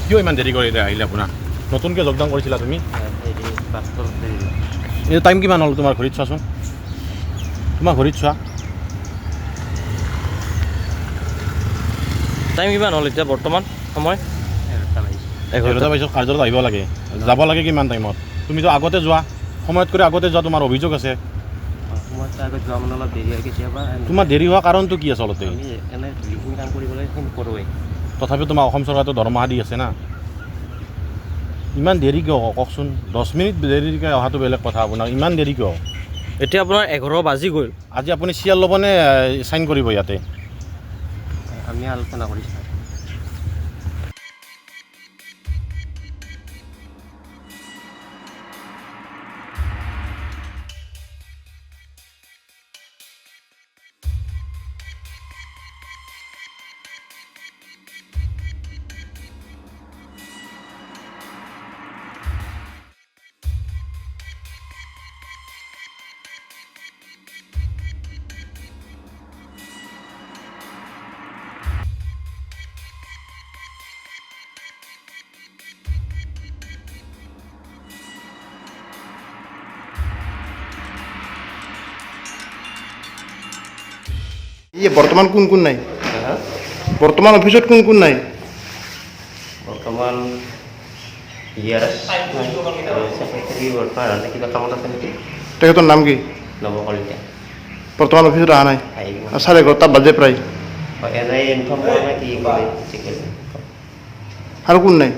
কিয় ইমান দেৰি কৰি আহিলে আপোনাৰ নতুনকৈ যোগদান কৰিছিলা তুমি এই টাইম কিমান হ'ল তোমাৰ ঘড়ীত চোৱাচোন তোমাৰ ঘড়ীত চোৱা টাইম কিমান হ'ল এতিয়া বৰ্তমান সময় 11টা বজাত কাৰ্যালয়ত আহিব লাগে যাব লাগে কিমান টাইমত তুমিতো আগতে যোৱা সময়ত কৰি আগতে যোৱা তোমাৰ অভিযোগ আছে তোমাৰ দেৰি হোৱা কাৰণটো কি আচলতে তথাপিও তোমাৰ অসম চৰকাৰেতো দৰমহা দি আছে না ইমান দেৰি কিয় কওকচোন 10 মিনিট দেৰিকৈ অহাটো বেলেগ কথা আপোনাৰ ইমান দেৰি কিয় এতিয়া আপোনাৰ 11 বাজি গ'ল আজি আপুনি চিয়াৰ ল'বনে চাইন কৰিব ইয়াতে আমি আলোচনা কৰিছোঁ বৰ্তমান কোন কোন নাই বৰ্তমান অফিচত কোন কোন নাই বৰ্তমান ছেক্ৰেটাৰী বৰ্তমান কিবা কামত আছে নেকি তেখেতৰ নাম কি নৱকলিতা বৰ্তমান অফিচত অহা নাই আহিব 11:30 বাজে প্ৰায় এনেই ইনফৰ্ম কৰা নাই কি কৰে আৰু কোন নাই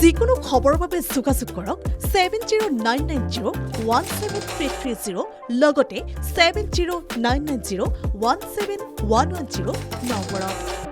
যিকোনো খবৰৰ বাবে যোগাযোগ কৰক 7099017330 লগতে 7099017110 নম্বৰত।